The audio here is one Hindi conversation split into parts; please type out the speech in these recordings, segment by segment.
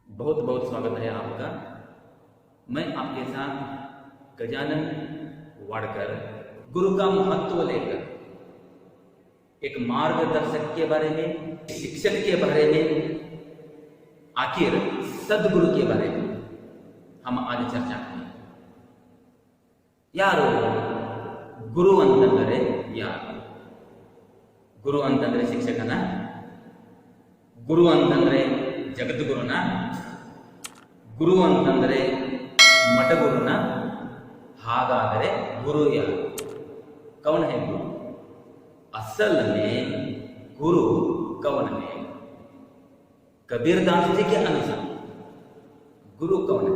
बहुत बहुत स्वागत है आपका। मैं आपके साथ गजानन वाडकर गुरु का महत्व लेकर एक मार्गदर्शक के बारे में, शिक्षक के बारे में, आखिर सदगुरु के बारे में हम आज चर्चा करेंगे। यारो गुरु ಅಂತಂದರೆ ಯಾರು? ಗುರು ಅಂತಂದ್ರೆ ಶಿಕ್ಷಕನ? ಗುರು ಅಂತಂದ್ರೆ ಜಗದ್ಗುರುನ? ಗುರು ಅಂತಂದ್ರೆ ಮಠಗುರುನ? ಹಾಗಾದರೆ ಗುರು ಯಾರು? कौन है गुरु? असल में गुरु कौन है? कबीरदास जी के अनुसार गुरु कौन है?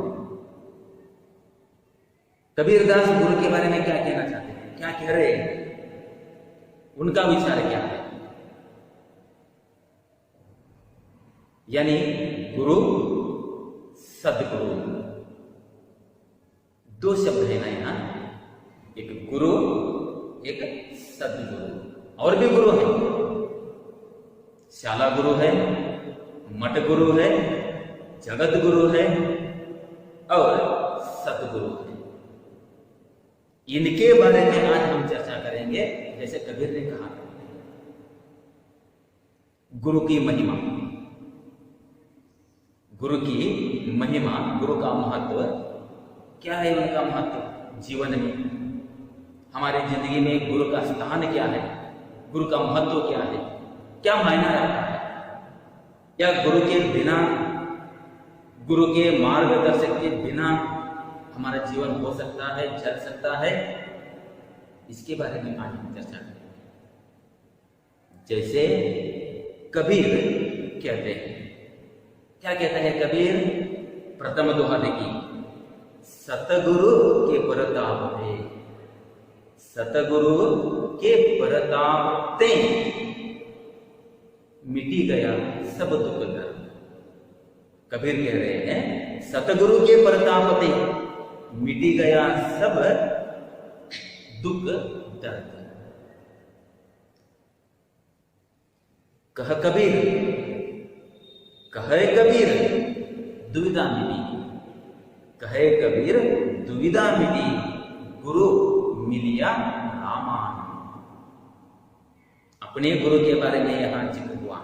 कबीरदास गुरु के बारे में क्या कहना चाहते हैं, क्या कह रहे हैं, उनका विचार क्या है? यानी गुरु सदगुरु, दो शब्द है ना यहां, एक गुरु एक सदगुरु। और भी गुरु है, शाला गुरु है, मठ गुरु है, जगत गुरु है और सदगुरु है। इनके बारे में आज हम चर्चा करेंगे। जैसे कबीर ने कहा, गुरु की महिमा, गुरु की महिमा, गुरु का महत्व क्या है? उनका महत्व जीवन में, हमारी जिंदगी में गुरु का स्थान क्या है, गुरु का महत्व क्या है, क्या मायना रखता है? क्या गुरु के बिना, गुरु के मार्गदर्शक के बिना हमारा जीवन हो सकता है, चल सकता है? इसके बारे में आज हम चर्चा करेंगे। जैसे कबीर कहते हैं, क्या कहते हैं कबीर? प्रथम दोहा देखिए, सतगुरु के परताप थे, सतगुरु के परताप ते मिटी गया सब दुख दर्द। कबीर कह रहे हैं सतगुरु के परताप ते मिटी गया सब दुख दर्द। कह कबीर, कहे कबीर दुविधा मिटी, कहे कबीर दुविधा मिटी, गुरु मिलिया रामानंद। अपने गुरु के बारे में यहां जिक्र हुआ,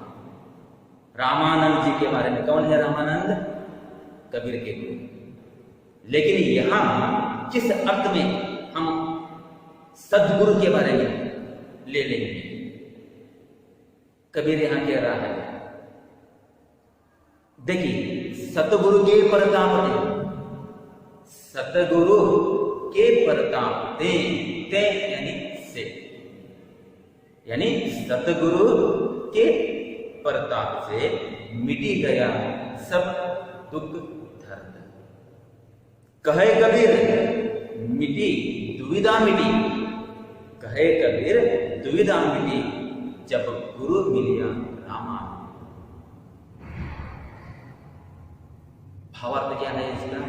रामानंद जी के बारे में। कौन है रामानंद? कबीर के गुरु। लेकिन यहां किस अर्थ में हम सदगुरु के बारे में ले लेंगे? कबीर यहां कह रहा है, देखिए, सतगुरु के परताप थे, सतगुरु के परताप ते, ते यानी से, यानी सतगुरु के परताप से मिटी गया सब दुख दर्द। कहे कबीर मिटी दुविधा मिटी, कहे कबीर दुविधा मिटी, जब गुरु मिलिया रामा। भावार्थ क्या है इसका?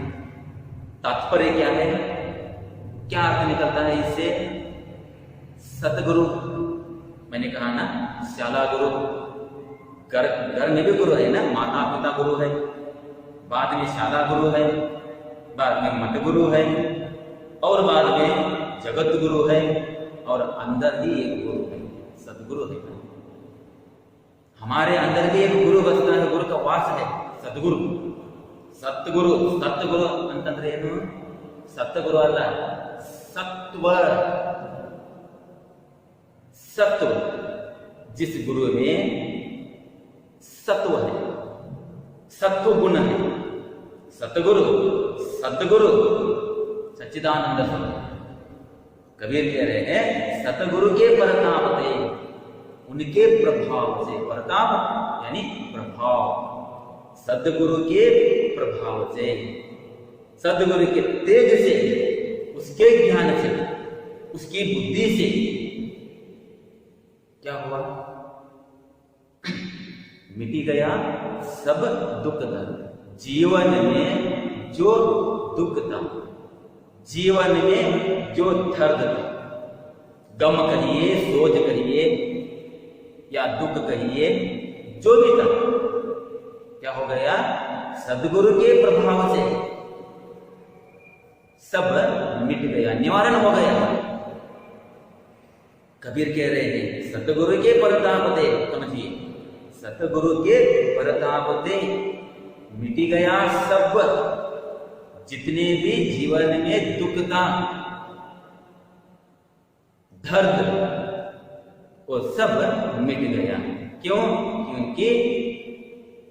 तात्पर्य क्या है? क्या अर्थ निकलता है इससे? सतगुरु, मैंने कहा ना, शाला गुरु, घर में भी गुरु है ना, माता पिता गुरु है, बाद में शाला गुरु है, बाद में मठ गुरु है, और बाद में जगत गुरु है, और अंदर ही एक गुरु है, सदगुरु है। हमारे अंदर भी एक गुरु बसता है, गुरु का वास है, सदगुरु, सतगुरु। सतगुरु ಅಂತಂದ್ರೆ ಏನು? सतगुरु ಅಲ್ಲ, सत्व, सत्व। जिस गुरु में सत्व है, सत्व गुण है, सतगुरु, सतगुरु, सच्चिदानंद स्वरूप। कबीर कह रहे हैं सतगुरु के परताप से, उनके प्रभाव से, परताप यानी प्रभाव, सदगुरु के प्रभाव से, सदगुरु के तेज से, उसके ज्ञान से, उसकी बुद्धि से क्या हुआ? मिटी गया सब दुख दर्द। जीवन में जो दुख था, जीवन में जो दर्द था, गम कहिए, सोच कहिए या दुख कहिए, जो भी था, क्या हो गया? सदगुरु के प्रभाव से सब मिट गया, निवारण हो गया। कबीर कह रहे हैं सतगुरु के परताप दे, समझिए, सतगुरु के परताप दे मिट गया सब, जितने भी जीवन में दुख था, दर्द, वो सब मिट गया। क्यों? क्योंकि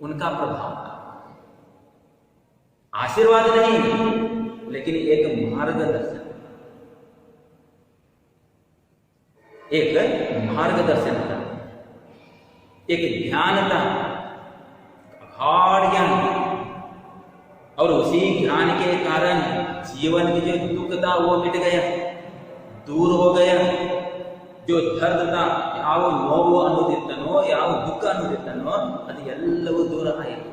उनका प्रभाव था। आशीर्वाद नहीं, लेकिन एक मार्गदर्शन, एक मार्गदर्शन था, एक ध्यान था, गाढ़ ज्ञान, और उसी ज्ञान के कारण जीवन की जो दुख था वो मिट गया, दूर हो गया। जो दर्द था, ಯಾವ ನೋವು ಅನ್ನೋದಿತ್ತನೋ, ಯಾವ ದುಃಖ ಅನ್ನೋದಿತ್ತನೋ, ಅದು ಎಲ್ಲವೂ ದೂರ ಆಯಿತು.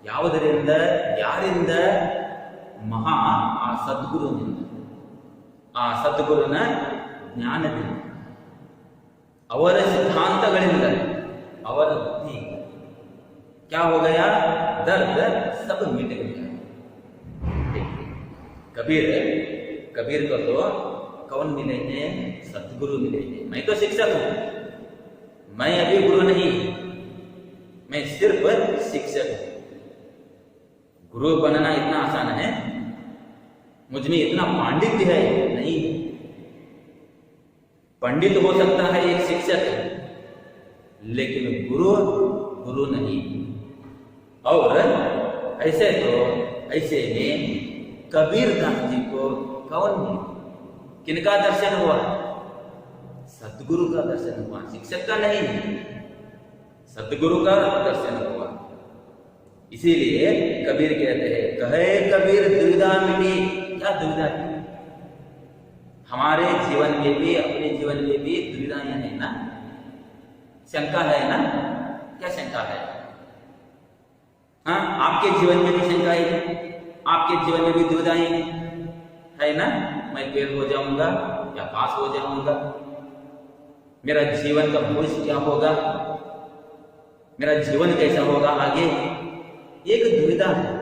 ಯಾವುದರಿಂದ? ಯಾರಿಂದ? ಮಹಾ ಆ ಸದ್ಗುರುವಿನಿಂದ, ಆ ಸದ್ಗುರುನ ಜ್ಞಾನದಿಂದ, ಅವರ ಸಿದ್ಧಾಂತಗಳಿಂದ, ಅವರ बुद्धि क्या हो गया? दर्द सब मिट गया। कबीर कबीर को तो कौन मिले हैं? सतगुरु मिले हैं। मैं तो शिक्षक हूं, मैं अभी गुरु नहीं, मैं सिर्फ शिक्षक हूं। गुरु बनना इतना आसान है? मुझ में इतना पांडित्य है? नहीं। पंडित हो सकता है एक शिक्षक, लेकिन गुरु गुरु नहीं। और ऐसे तो ऐसे में कबीर दास जी को कौन मिले? किनका दर्शन हुआ? सतगुरु का दर्शन हुआ, शिक्षक का नहीं, सतगुरु का दर्शन हुआ। इसीलिए कबीर कहते हैं, कहे कबीर दुविधा मिटी। क्या दुविधा थी? हमारे जीवन में भी, अपने जीवन में भी दुविधाएं है ना, शंका है ना। क्या शंका है? हाँ, आपके जीवन में भी शंका है, आपके जीवन में भी दुविधाएं है ना। मैं फेल हो जाऊंगा या पास हो जाऊंगा, मेरा जीवन का भविष्य क्या होगा, मेरा जीवन कैसा होगा आगे, एक दुविधा है।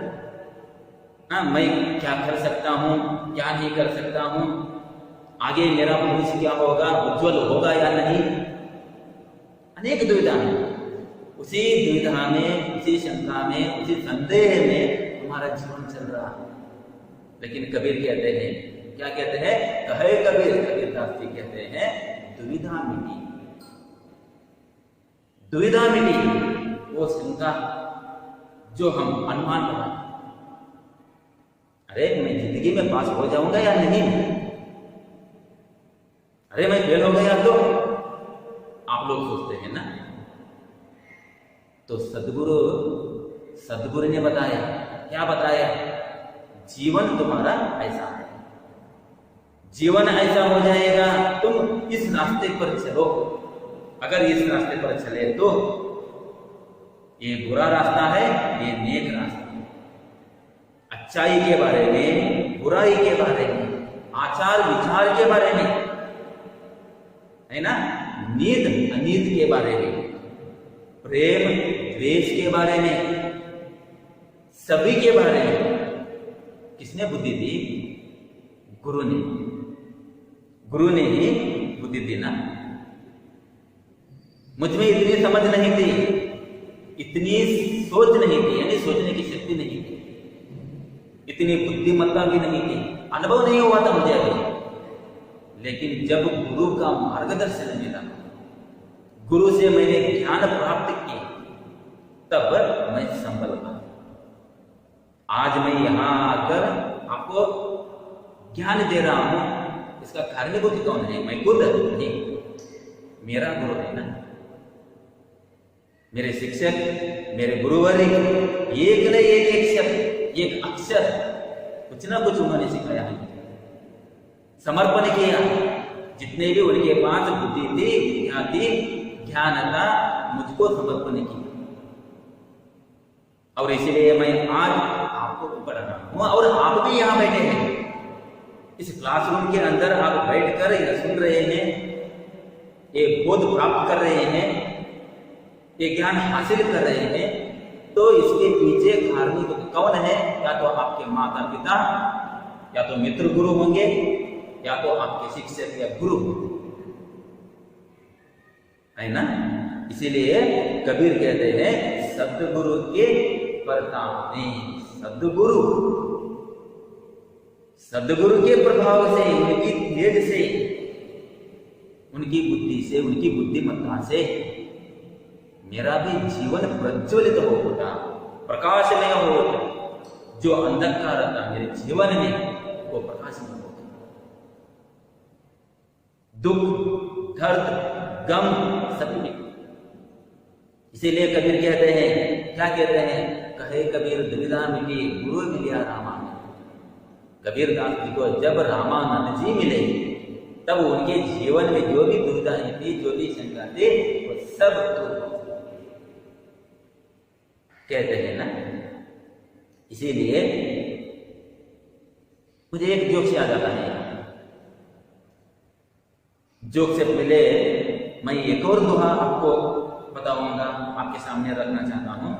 हाँ, मैं क्या कर सकता हूं, क्या नहीं कर सकता हूं, आगे मेरा भविष्य क्या होगा, उज्जवल होगा या नहीं, अनेक दुविधा है। उसी दुविधा में, उसी शंका में, उसी संदेह में हमारा जीवन चल रहा है। लेकिन कबीर कहते हैं, क्या कहते हैं? कहे कबीर, कबीर दास जी कहते हैं, दुविधा मिटी। दुविधा मिटी, वो शंका जो हम अनुमान लगाते, अरे मैं जिंदगी में पास हो जाऊंगा या नहीं, अरे मैं फेल हो गया तो, आप लोग सोचते हैं ना। तो सदगुरु ने बताया, क्या बताया? जीवन तुम्हारा ऐसा है, जीवन ऐसा हो जाएगा, तुम इस रास्ते पर चलो। अगर इस रास्ते पर चले तो ये बुरा रास्ता है, ये नेक रास्ता है। अच्छाई के बारे में, बुराई के बारे में, आचार विचार के बारे में, है ना, नीत अनीत के बारे में, प्रेम द्वेष के बारे में, सभी के बारे में किसने बुद्धि दी? गुरु ने। गुरु ने ही बुद्धि दी ना। मुझ में इतनी समझ नहीं थी, इतनी सोच नहीं थी, यानी सोचने की शक्ति नहीं थी, इतनी बुद्धिमत्ता भी नहीं थी, अनुभव नहीं हुआ था मुझे अभी। लेकिन जब गुरु का मार्गदर्शन मिला, गुरु से मैंने ज्ञान प्राप्त किया, तब मैं संभल पाया। आज मैं यहां आकर आपको ज्ञान दे रहा हूं, इसका कारणीभूत कौन है? मैं खुद नहीं, मेरा गुरु है ना, मेरे शिक्षक, मेरे गुरुवर, एक न एक शब्द, एक अक्षर, कुछ ना कुछ उन्होंने सिखाया है, समर्पण किया। जितने भी उनके पास बुद्धि थी, क्या थी, ज्ञान था, मुझको समर्पण किया। और इसीलिए मैं आज आपको पढ़ रहा हूं, और आप भी यहां बैठे हैं, इस क्लासरूम के अंदर आप बैठकर यह सुन रहे हैं, ये बोध प्राप्त कर रहे हैं, ये ज्ञान हासिल कर रहे हैं। तो इसके पीछे धार्मिक कौन है? या तो आपके माता पिता, या तो मित्र गुरु होंगे, या तो आपके शिक्षक या गुरु, है ना। इसीलिए कबीर कहते हैं सद्गुरु के प्रताप में, सद्गुरु के प्रभाव से, उनकी तेज से, उनकी बुद्धि से, उनकी बुद्धिमत्ता से मेरा भी जीवन प्रज्वलित हो उठा, प्रकाशमय हो उठा। जो अंधकार था मेरे जीवन में वो प्रकाशमय हो गया। दुख, दर्द, गम सब में। इसीलिए कबीर कहते हैं, क्या कहते हैं? कहे कबीर दुविधा मिली, गुरु मिलिया रामानंद। कबीर दास जी को जब रामानंद जी मिले तब उनके जीवन में जो भी दुविधाएं थी, जो भी शंका थी, वो सब कहते हैं ना। इसीलिए मुझे एक जोक से याद आता है। जोक से पहले मैं एक और दोहा आपको बताऊंगा, आपके सामने रखना चाहता हूं,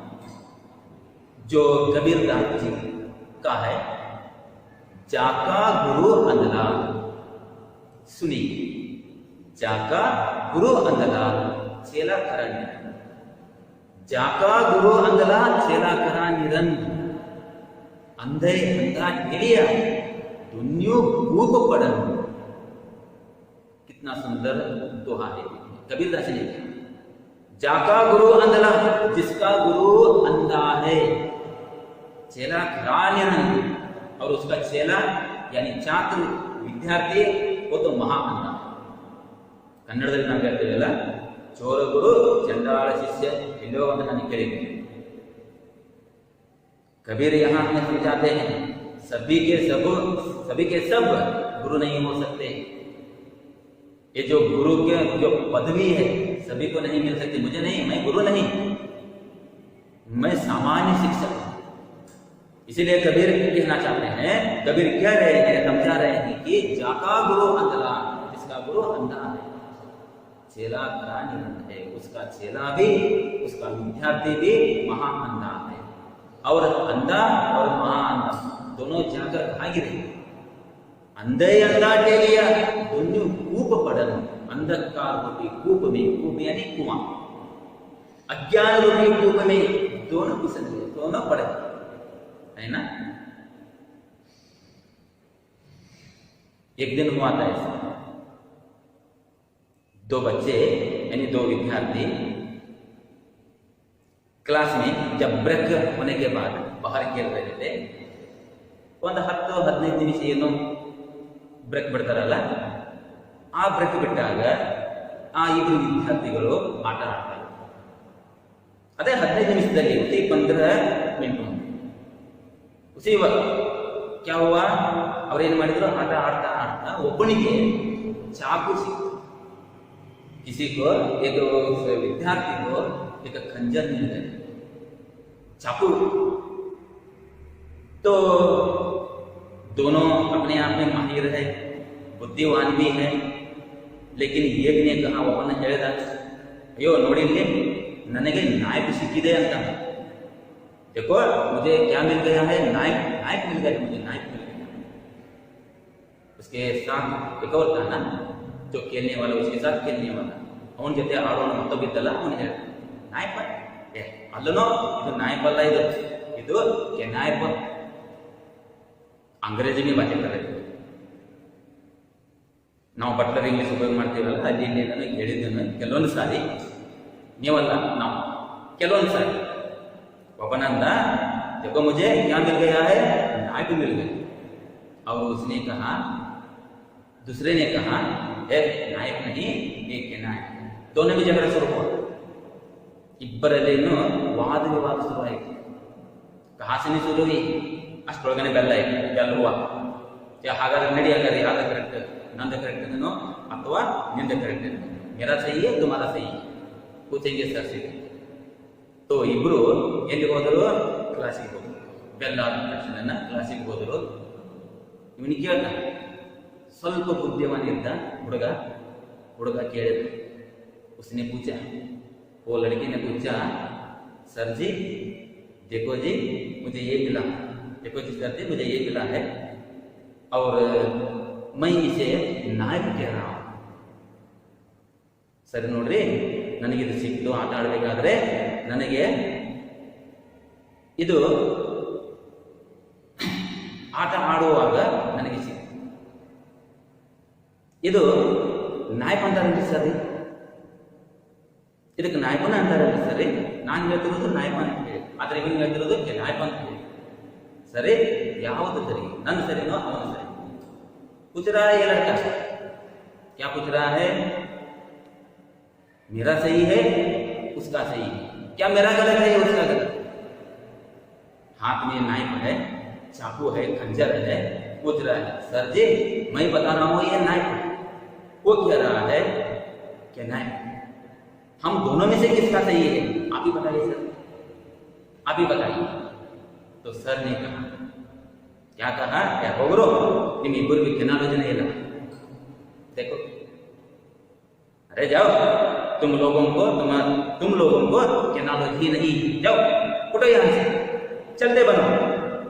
जो कबीर दास जी का है। जाका गुरु अंधला, सुनिए। जाका गुरु अंधला चेला करा निरंद, जाका गुरु अंधला चेला करा निरंद। अंधे अंधा गिरिया दुन्यू भूप पड़न। कितना सुंदर दोहा है कबीर दास जी। जाका गुरु अंधला, जिसका गुरु अंधा है, चेला करा निरंद, और उसका चेला यानी छात्र विद्यार्थी वो तो महा अंधा। कन्नड़ದಲ್ಲಿ ನಾವು ಹೇಳ್ತೇವಲ್ಲ, ಚೋರ ಗುರು ಚಂಡಾಳ ಶಿಷ್ಯ ಎಲ್ಲೋ ಅಂತ ನಾನು ಕೇಳಿದ್ದೀನಿ। कबीर यहाँ हमें समझाते हैं सभी के सब गुरु नहीं हो सकते। ये जो गुरु के जो पदवी है सभी को नहीं मिल सकती। मुझे नहीं, मैं गुरु नहीं, मैं सामान्य शिक्षक हूं। इसीलिए कबीर कहना चाहते हैं, कबीर कह रहे हैं, समझा रहे हैं कि जाका गुरु अंधला, जिसका गुरु अंधा है, चेला करा निरंद है, उसका चेला भी, उसका विद्यार्थी भी महा अंधा है। और अंधा और महा अंधा दोनों जाकर कहाँ गिरे? अंधे अंधा टेलिया दोनों कूप पड़न। अंधकार रूपी कूप में, कूप यानी कुआं, अज्ञान रूपी कूप में दोनों फिसल गए, दोनों पड़े, है ना। एक दिन हुआ था ऐसा, दो बच्चे यानी दो विद्यार्थी क्लास में जब ब्रेक होने के बाद बाहर खेल रहे थे। ಒಂದು 10-15 ನಿಮಿಷ ಏನು ಬ್ರೇಕ್ ಬಿಡ್ತಾರಲ್ಲ, ಆ ಬ್ರೇಕ್ ಬಿಟ್ಟಾಗ ಆ ಇಬ್ಬರು ವಿದ್ಯಾರ್ಥಿಗಳು ಆಟ ಆಡ್ತಾರೆ। ಅದೇ 15 ನಿಮಿಷದಲ್ಲಿ उसी 15 मिनट उसी वक्त क्या हुआ, ಅವ್ರೇನು ಮಾಡಿದ್ರು, ಆಟ ಆಡ್ತಾ ಆಡ್ತಾ ಒಬ್ಬನಿಗೆ ಚಾಕು ಸಿಕ್ತು। किसी को, एक विद्यार्थी को एक खंजर मिल गए, चाकू। तो दोनों अपने आप में माहिर है, बुद्धिवान भी है, लेकिन एक ने कहा, ಒಬ್ಬನ ಹೇಳಿದ, ಅಯ್ಯೋ ನೋಡಿ ನನಗೆ नाइफ ಸಿಕ್ಕಿದೆ ಅಂತ। देखो मुझे क्या मिल गया है, नाइफ मिल गया, मुझे नाइफ मिल गया। उसके साथ एक और था ना, जो खेलने वाला, उसके साथ खेलने वाला, ಅವನ ಜೊತೆ ಆಡೋಣ ಮತ್ತೊಬ್ಬಿದ್ದಲ್ಲ, ಅವನು ಹೇಳ್ದ, ನಾಯ್ಪ ಅಲ್ಲನೋ ಇದು ನಾಯ್ಪ ಅಲ್ಲ, ಇದು ಕೆನಾಯ್ಪ। अंग्रेजी में बातें कर रहे थे। ನಾವು ಬಟ್ಲರ್ ಇಂಗ್ಲಿಷ್ ಉಪಯೋಗ ಮಾಡ್ತೀವಲ್ಲ, ಅಲ್ಲಿ ಇಲ್ಲಿ ನಾನು ಹೇಳಿದ್ದೇನೆ ಕೆಲವೊಂದು ಸಾರಿ, ನೀವಲ್ಲ ನಾವು ಕೆಲವೊಂದು ಸಾರಿ। ಒಬ್ಬನಂದ, देखो मुझे क्या मिल गया है, नाइफ मिल गया। और उसने कहा, दूसरे ने कहा, नाइफ नहीं, ये केनाइफ। दोनों में झगड़ा शुरू हुआ, ಇಬ್ಬರಲ್ಲೇನು ವಾದ ವಿವಾದ ಶುರು ಆಯಿತು। ಕಹಾಸನಿ ಶುರು ಹುಯಿ, ಅಷ್ಟರೊಳಗನೆ ಬೆಲ್ಲ ಆಯ್ತು, ಬೆಲ್ಲ ಹೂವ, ಹಾಗಾದ್ರೆ ನಡಿ, ಹಾಗಾದ್ರೆ ಯಾವ್ದು ಕರೆಕ್ಟ್, ನಂದು ಕರೆಕ್ಟ್ ಏನೋ ಅಥವಾ ನಿಂದ ಕರೆಕ್ಟ್ ಏನೋ, ಮೇರಾ ಸಹಿ है तुम्हारा सही है, पूछेंगे सर से। तो ಇಬ್ರು ಎಲ್ಲಿ ಹೋದರು, ಕ್ಲಾಸಿಗೆ ಹೋದರು। ಬೆಲ್ಲ ಆದ ತಕ್ಷಣ ಕ್ಲಾಸಿಗೆ ಹೋದರು। ಇವನಿಗೆ ಕೇಳ್ದ, ಸ್ವಲ್ಪ ಬುದ್ಧಿವಾನ ಇದ್ದ ಹುಡುಗ ಕೇಳಿದ। उसने पूछा, वो लड़की ने पूछा, सर जी देखो जी मुझे ये मिला, देखो जी सर जी मुझे ये मिला है और मैं इसे नायक कह रहा हूं। ಸರಿ ನೋಡ್ರಿ, ನನಗಿದು ಸಿಕ್ತು ಆಟ ಆಡಬೇಕಾದ್ರೆ, ನನಗೆ ಇದು ಆಟ ಆಡುವಾಗ ನನಗೆ ಸಿಕ್ತು. ಇದು ನಾಯಕ ಅಂತಾರಲ್ರಿ ಸರಿ, ಇದಕ್ಕೆ ನಾಯಕನ ಅಂತಾರಲ್ರಿ ಸರಿ. ನಾನು ಹೇಳ್ತಿರೋದು ನಾಯಕ ಅಂತ ಹೇಳಿ, ಆದ್ರೆ ಇವನು ಹೇಳ್ತಿರೋದು ನಾಯಕ ಅಂತ ಹೇಳಿ. ಸರಿ, ಯಾವುದು ಸರಿ? ನನ್ನ ಸರಿನೋ ಅವನು ಸರಿ? पूछ रहा है ये लड़का, क्या पूछ रहा है? मेरा सही है उसका सही है, क्या मेरा गलत है उसका गलत? हाथ में नाइफ है, चाकू है, खंजर है, पूछ रहा है सर जी मैं बता रहा हूं ये नाइफ है, वो कह रहा है क्या नाइफ? हम दोनों में से किसका सही है? आप ही बताइए सर, आप ही बताइए. तो सर ने कहा, क्या कहा? क्या होगरो निम्मिब्बರು ಕೆನಾಲೋಜನೆ ಇಲ್ಲ. देखो, अरे जाओ तुम लोगों को केनालॉजी नहीं, जाओ उठो यहां से, चलते बनो.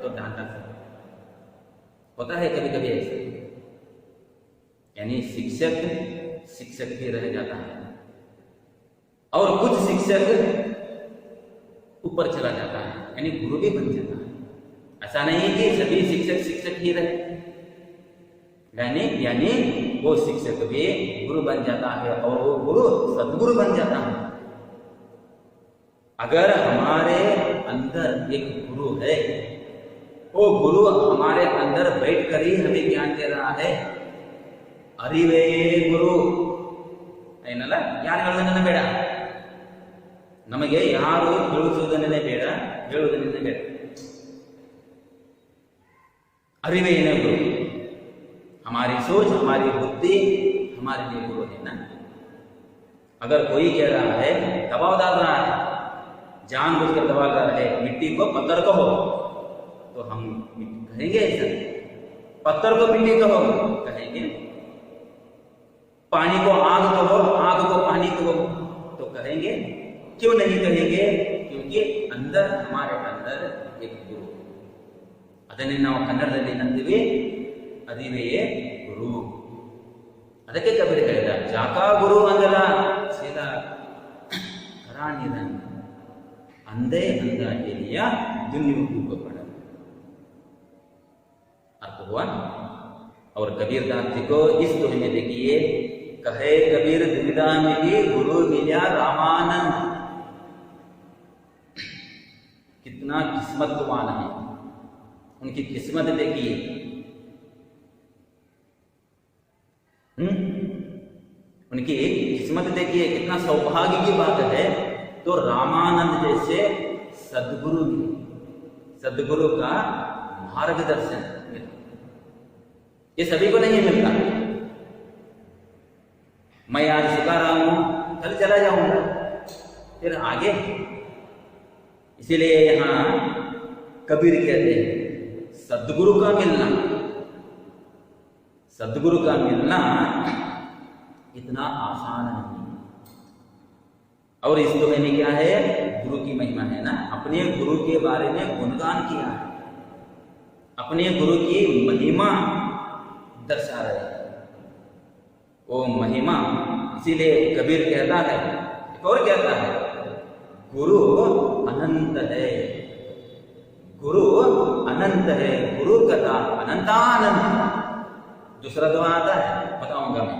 तो डांटा सर. होता है कभी कभी ऐसा, यानी शिक्षक भी रह जाता है और कुछ शिक्षक ऊपर चला जाता है, यानी गुरु भी बन जाता है. ऐसा नहीं कि सभी शिक्षक ही रहे, यानी वो शिक्षक भी गुरु बन जाता है और वो गुरु सदगुरु बन जाता है. अगर हमारे अंदर एक गुरु है, वो गुरु हमारे अंदर बैठकर ही हमें ज्ञान दे रहा है. अरिवे गुरु ಏನಲ್ಲ, ಯಾರು ಹೇಳೋದನ್ನ ಬೇಡ, ನಮಗೆ ಯಾರು ತಿಳಿಸುವುದನ್ನೇ ಬೇಡ, ಹೇಳುವುದನ್ನೇ ಬೇಡ. अरिवे ने गुरु, हमारी सोच हमारी बुद्धि हमारे लिए गुरु है ना. अगर कोई कह रहा है, दबाव डाल रहा है, जानबूझकर दबा रहा है, मिट्टी को पत्थर कहो, तो हम कहेंगे ऐसा? पत्थर को मिट्टी कहो कहेंगे? पानी को आग कहो, आग को पानी कहो तो कहेंगे? क्यों नहीं कहेंगे? क्योंकि अंदर हमारे अंदर एक गुरु, ಅದನ್ನೇ ನಾವು ಕನ್ನಡದಲ್ಲಿ ಏನಂತೀವಿ? ಅರಿವೆಯೇ ಗುರು. ಅದಕ್ಕೆ ಕಬೀರ್ ಹೇಳಿದ, ಜಾಕಾ ಗುರು ಅಂದಲ್ಲ ಸೀದಾ करानी अंधे अंधा एरिया दुनिया को पड़ा. अर्थ हुआ? और कबीर दास जी को इस दोहे में देखिए, कहे कबीर दुविधा में भी गुरु मिला रामानंद. कितना किस्मतवान है, उनकी किस्मत देखिए. उनकी किस्मत देखिए, कितना सौभाग्य की बात है. तो रामानंद जैसे सदगुरु का मार्गदर्शन मिला, ये सभी को नहीं मिलता. मैं आज सिखा रहा हूं, कल चला जाऊंगा, फिर आगे. इसीलिए यहां कबीर कहते हैं सदगुरु का मिलना इतना आसान नहीं. और इस दोहे में क्या है? गुरु की महिमा है ना. अपने गुरु के बारे में गुणगान किया है, अपने गुरु की महिमा दर्शा रहे हैं. वो महिमा, इसीलिए कबीर कहता है, एक और कहता है, गुरु अनंत है, गुरु अनंत है, गुरु कथा अनंतानंद. दूसरा दुआ आता है, बताऊंगा मैं.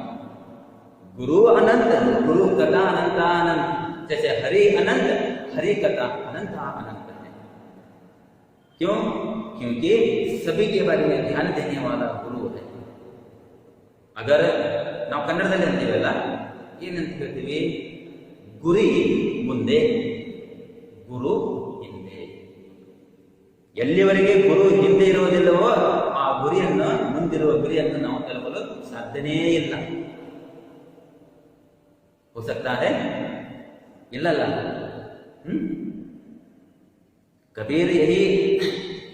गुरु अनंत, गुरु कथा अनंतानंद. जैसे हरि अनंत, हरि कथा अनंत है. क्यों? क्योंकि सभी के बारे में ध्यान देने वाला गुरु है. अगर ನಾವು ಕನ್ನಡದಲ್ಲಿ ಅಂತೀವಲ್ಲ, ಏನಂತ ಹೇಳ್ತೀವಿ? ಗುರಿ ಮುಂದೆ, ಗುರು ಹಿಂದೆ. ಎಲ್ಲಿವರೆಗೆ ಗುರು ಹಿಂದೆ ಇರುವುದಿಲ್ಲವೋ ಆ ಗುರಿಯನ್ನು, ಮುಂದಿರುವ ಗುರಿಯನ್ನು ನಾವು ತಲುಪಲು ಸಾಧ್ಯನೇ ಇಲ್ಲ. हो सकता है? इल्लल्ला. कबीर यही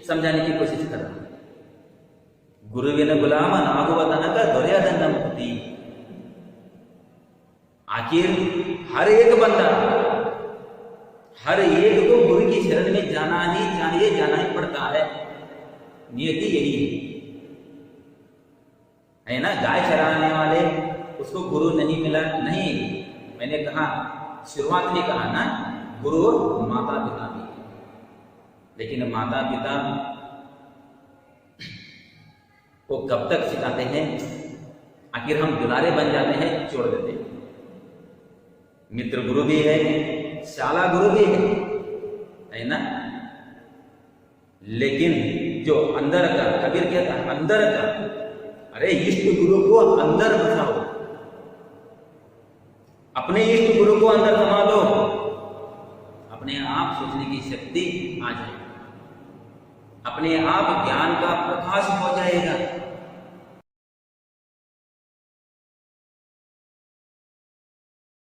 समझाने की कोशिश कर रहा है. गुरुविನ गुलाम नागुव तनक ದೊರೆಯದನ್ನ ಮುಕ್ತಿ. आखिर हर एक बंदा, हर एक को गुरु गुरु की शरण में जाना ही चाहिए, जाना ही पड़ता है। नियति यही है ना। गाय चराने वाले उसको गुरु नहीं मिला, नहीं, मैंने कहा शुरुआत में कहा ना, गुरु माता पिता भी, लेकिन माता पिता को कब तक सिखाते हैं? आखिर हम दुलारे बन जाते हैं, छोड़ देते हैं। मित्र गुरु भी है, शाला गुरु भी है ना। लेकिन जो अंदर का, कबीर कहता है अंदर का, अरे इष्ट गुरु को अंदर बसाओ, अपने इष्ट गुरु को अंदर समा लो, अपने आप सोचने की शक्ति आ जाएगी, अपने आप ज्ञान का प्रकाश हो जाएगा।